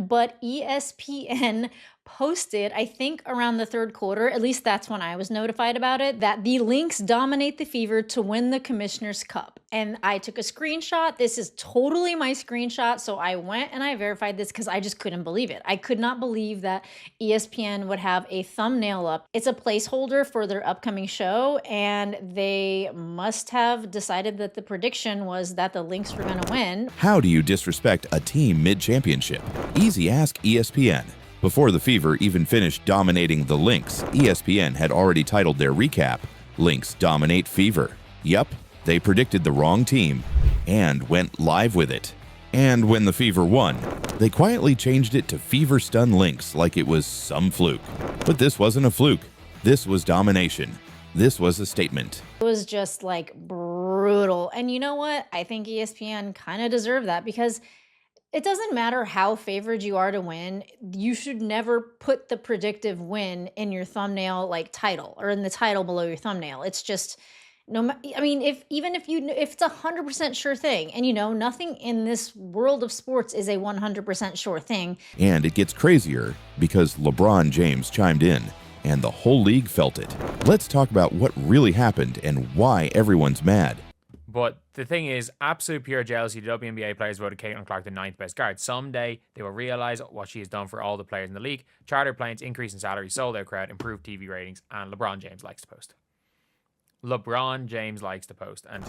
but ESPN posted, I think around the third quarter, at least that's when I was notified about it, that the Lynx dominate the Fever to win the Commissioner's Cup. And I took a screenshot. This is totally my screenshot. So I went and I verified this because I just couldn't believe it. I could not believe that ESPN would have a thumbnail up. It's a placeholder for their upcoming show, and they must have decided that the prediction was that the Lynx were going to win. How do you disrespect a team mid-championship? Easy ask ESPN. Before the Fever even finished dominating the Lynx, ESPN had already titled their recap, Lynx Dominate Fever. Yup, they predicted the wrong team and went live with it. And when the Fever won, they quietly changed it to Fever Stun Lynx like it was some fluke. But this wasn't a fluke. This was domination. This was a statement. It was just like brutal. And you know what? I think ESPN kind of deserved that, because it doesn't matter how favored you are to win. You should never put the predictive win in your thumbnail like title, or in the title below your thumbnail. It's just I mean, if it's 100% sure thing, and nothing in this world of sports is a 100% sure thing. And it gets crazier because LeBron James chimed in and the whole league felt it. Let's talk about what really happened and why everyone's mad. But the thing is, absolute pure jealousy. The WNBA players voted Caitlin Clark the 9th best guard. Someday, they will realize what she has done for all the players in the league. Charter planes, increase in salary, sold out crowd, improved TV ratings, and LeBron James likes to post. LeBron James likes to post. And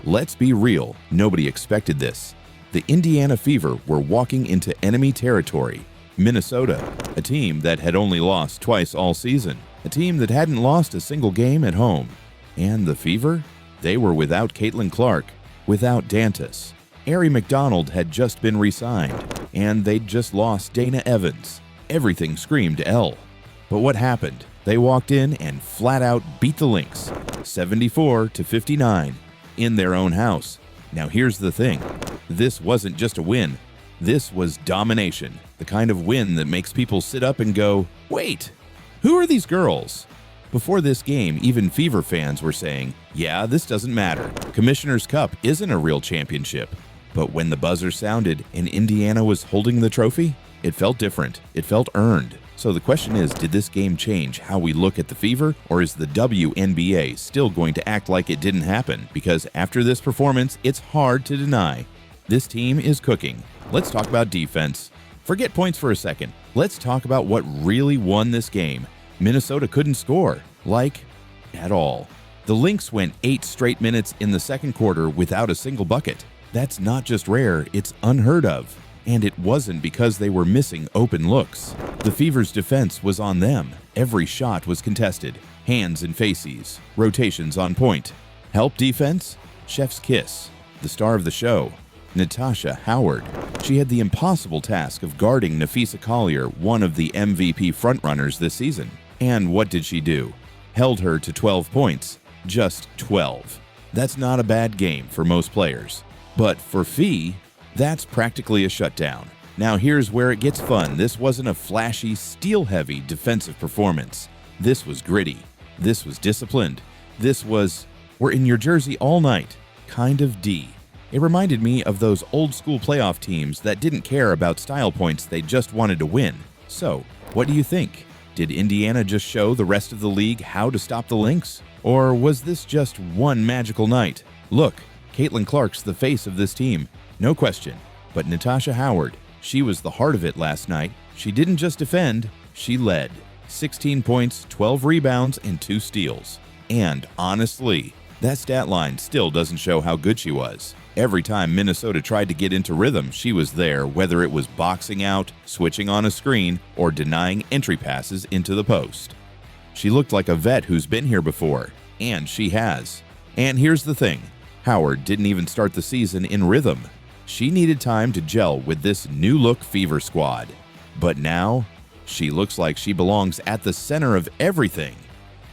let's be real, nobody expected this. The Indiana Fever were walking into enemy territory. Minnesota, a team that had only lost twice all season. A team that hadn't lost a single game at home. And the Fever? They were without Caitlin Clark, without Dantas. Ary McDonald had just been re-signed, and they'd just lost Dana Evans. Everything screamed L. But what happened? They walked in and flat out beat the Lynx, 74-59, in their own house. Now here's the thing. This wasn't just a win. This was domination, the kind of win that makes people sit up and go, wait, who are these girls? Before this game, even Fever fans were saying, yeah, this doesn't matter. Commissioner's Cup isn't a real championship. But when the buzzer sounded and Indiana was holding the trophy, it felt different. It felt earned. So the question is, did this game change how we look at the Fever, or is the WNBA still going to act like it didn't happen? Because after this performance, it's hard to deny. This team is cooking. Let's talk about defense. Forget points for a second. Let's talk about what really won this game. Minnesota couldn't score, at all. The Lynx went 8 straight minutes in the second quarter without a single bucket. That's not just rare, it's unheard of. And it wasn't because they were missing open looks. The Fever's defense was on them. Every shot was contested. Hands and faces. Rotations on point. Help defense? Chef's kiss. The star of the show, Natasha Howard. She had the impossible task of guarding Napheesa Collier, one of the MVP frontrunners this season. And what did she do? Held her to 12 points. Just 12. That's not a bad game for most players. But for Fee, that's practically a shutdown. Now here's where it gets fun. This wasn't a flashy, steal-heavy defensive performance. This was gritty. This was disciplined. This was, we're in your jersey all night, kind of D. It reminded me of those old-school playoff teams that didn't care about style points, they just wanted to win. So, what do you think? Did Indiana just show the rest of the league how to stop the Lynx? Or was this just one magical night? Look, Caitlin Clark's the face of this team, no question. But Natasha Howard, she was the heart of it last night. She didn't just defend, she led. 16 points, 12 rebounds, and 2 steals. And honestly, that stat line still doesn't show how good she was. Every time Minnesota tried to get into rhythm, she was there, whether it was boxing out, switching on a screen, or denying entry passes into the post. She looked like a vet who's been here before, and she has. And here's the thing, Howard didn't even start the season in rhythm. She needed time to gel with this new-look Fever squad. But now, she looks like she belongs at the center of everything.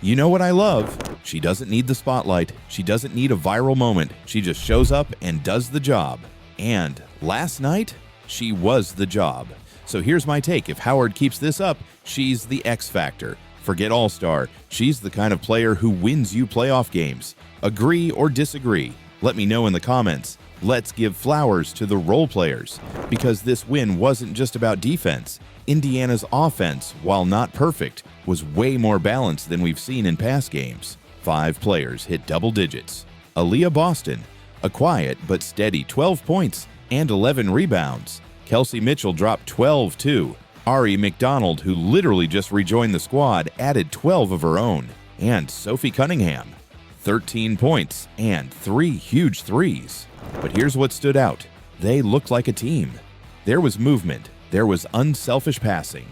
You know what I love? She doesn't need the spotlight. She doesn't need a viral moment. She just shows up and does the job. And last night, she was the job. So here's my take. If Howard keeps this up, she's the X factor. Forget all-star. She's the kind of player who wins you playoff games. Agree or disagree? Let me know in the comments. Let's give flowers to the role players, because this win wasn't just about defense. Indiana's offense, while not perfect, was way more balanced than we've seen in past games. 5 players hit double digits. Aaliyah Boston, a quiet but steady 12 points and 11 rebounds. Kelsey Mitchell dropped 12 too. Ary McDonald, who literally just rejoined the squad, added 12 of her own. And Sophie Cunningham, 13 points and 3 huge threes. But here's what stood out. They looked like a team. There was movement. There was unselfish passing.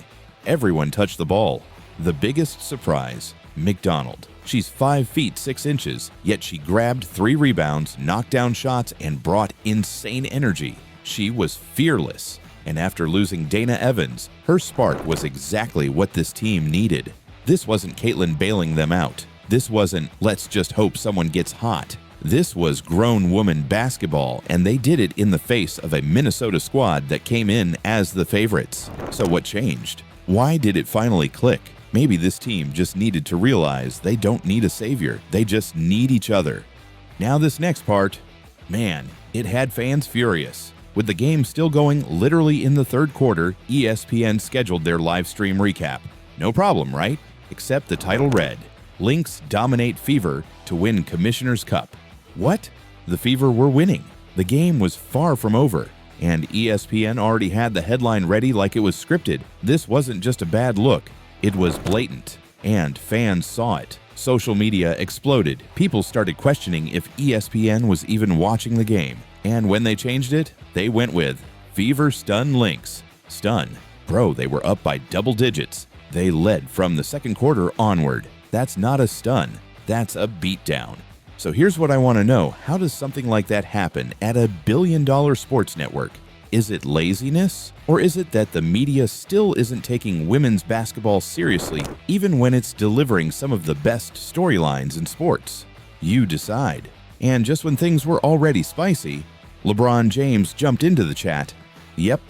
Everyone touched the ball. The biggest surprise, McDonald. She's 5 feet 6 inches, yet she grabbed 3 rebounds, knocked down shots, and brought insane energy. She was fearless. And after losing Dana Evans, her spark was exactly what this team needed. This wasn't Caitlin bailing them out. This wasn't, let's just hope someone gets hot. This was grown woman basketball, and they did it in the face of a Minnesota squad that came in as the favorites. So what changed? Why did it finally click? Maybe this team just needed to realize they don't need a savior. They just need each other. Now this next part, man, it had fans furious. With the game still going literally in the third quarter, ESPN scheduled their live stream recap. No problem, right? Except the title read, Lynx dominate Fever to win Commissioner's Cup. What? The Fever were winning. The game was far from over, and ESPN already had the headline ready like it was scripted. This wasn't just a bad look. It was blatant, and fans saw it. Social media exploded. People started questioning if ESPN was even watching the game. And when they changed it, they went with Fever stun Lynx. Stun. Bro, they were up by double digits. They led from the second quarter onward. That's not a stun. That's a beatdown. So here's what I want to know. How does something like that happen at a billion-dollar sports network? Is it laziness? Or is it that the media still isn't taking women's basketball seriously, even when it's delivering some of the best storylines in sports? You decide. And just when things were already spicy, LeBron James jumped into the chat. Yep.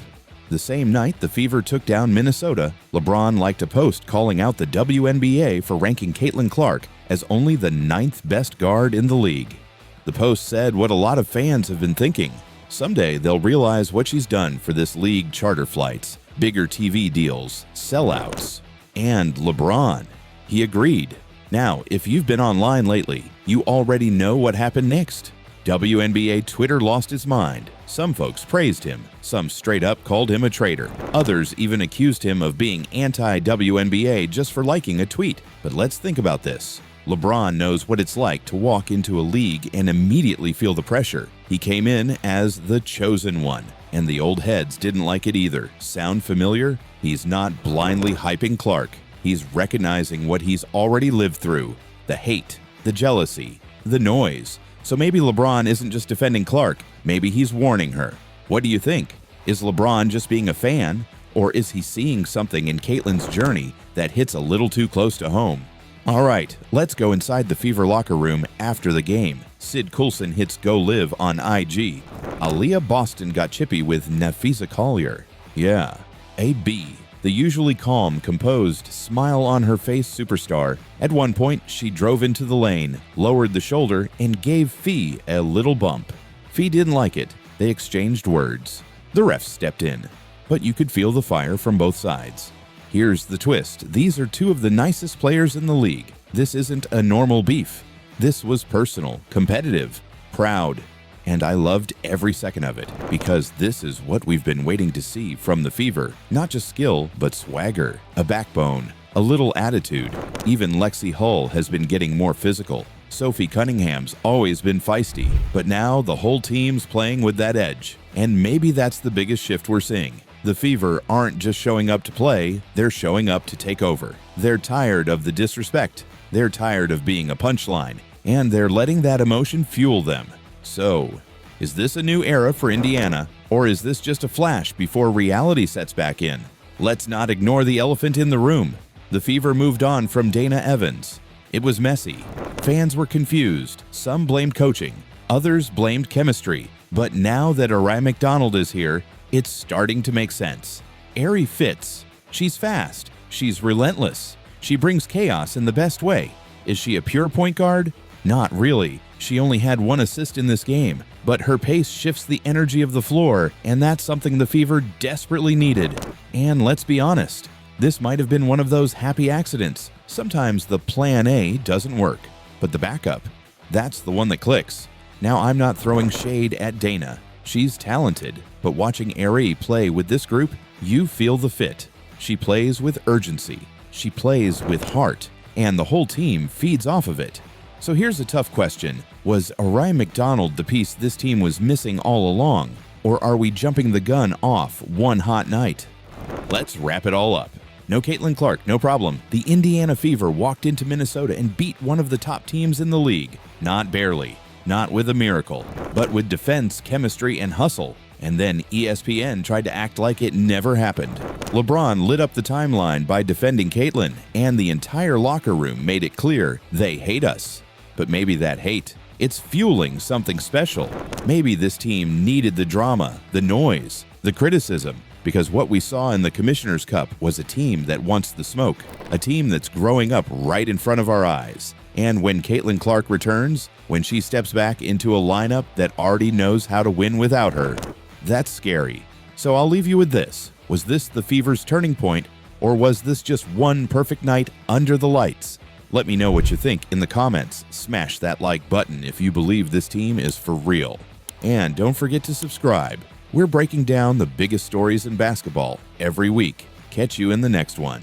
The same night the Fever took down Minnesota, LeBron liked a post calling out the WNBA for ranking Caitlin Clark as only the 9th best guard in the league. The post said what a lot of fans have been thinking. Someday they'll realize what she's done for this league: charter flights, bigger TV deals, sellouts, and LeBron. He agreed. Now, if you've been online lately, you already know what happened next. WNBA Twitter lost its mind. Some folks praised him. Some straight up called him a traitor. Others even accused him of being anti-WNBA just for liking a tweet. But let's think about this. LeBron knows what it's like to walk into a league and immediately feel the pressure. He came in as the chosen one, and the old heads didn't like it either. Sound familiar? He's not blindly hyping Clark. He's recognizing what he's already lived through. The hate, the jealousy, the noise. So maybe LeBron isn't just defending Clark. Maybe he's warning her. What do you think? Is LeBron just being a fan? Or is he seeing something in Caitlin's journey that hits a little too close to home? All right, let's go inside the Fever locker room after the game. Sid Coulson hits Go Live on IG. Aaliyah Boston got chippy with Nafisa Collier. Yeah, a B. The usually calm, composed, smile-on-her-face superstar. At one point, she drove into the lane, lowered the shoulder, and gave Fee a little bump. Fee didn't like it. They exchanged words. The refs stepped in, but you could feel the fire from both sides. Here's the twist. These are two of the nicest players in the league. This isn't a normal beef. This was personal, competitive, proud. And I loved every second of it, because this is what we've been waiting to see from the Fever. Not just skill, but swagger, a backbone, a little attitude. Even Lexi Hull has been getting more physical. Sophie Cunningham's always been feisty, but now the whole team's playing with that edge. And maybe that's the biggest shift we're seeing. The Fever aren't just showing up to play, they're showing up to take over. They're tired of the disrespect. They're tired of being a punchline, and they're letting that emotion fuel them. So, is this a new era for Indiana, or is this just a flash before reality sets back in? Let's not ignore the elephant in the room. The Fever moved on from Dana Evans. It was messy. Fans were confused. Some blamed coaching. Others blamed chemistry. But now that Ary McDonald is here, it's starting to make sense. Ary fits. She's fast. She's relentless. She brings chaos in the best way. Is she a pure point guard? Not really. She only had 1 assist in this game, but her pace shifts the energy of the floor, and that's something the Fever desperately needed. And let's be honest, this might have been one of those happy accidents. Sometimes the plan A doesn't work, but the backup, that's the one that clicks. Now, I'm not throwing shade at Dana. She's talented, but watching Ary play with this group, you feel the fit. She plays with urgency. She plays with heart, and the whole team feeds off of it. So here's a tough question. Was Ary McDonald the piece this team was missing all along? Or are we jumping the gun off one hot night? Let's wrap it all up. No Caitlin Clark, no problem. The Indiana Fever walked into Minnesota and beat one of the top teams in the league. Not barely, not with a miracle, but with defense, chemistry, and hustle. And then ESPN tried to act like it never happened. LeBron lit up the timeline by defending Caitlin, and the entire locker room made it clear they hate us. But maybe that hate, it's fueling something special. Maybe this team needed the drama, the noise, the criticism, because what we saw in the Commissioner's Cup was a team that wants the smoke, a team that's growing up right in front of our eyes. And when Caitlin Clark returns, when she steps back into a lineup that already knows how to win without her, that's scary. So I'll leave you with this. Was this the Fever's turning point, or was this just one perfect night under the lights? Let me know what you think in the comments. Smash that like button if you believe this team is for real. And don't forget to subscribe. We're breaking down the biggest stories in basketball every week. Catch you in the next one.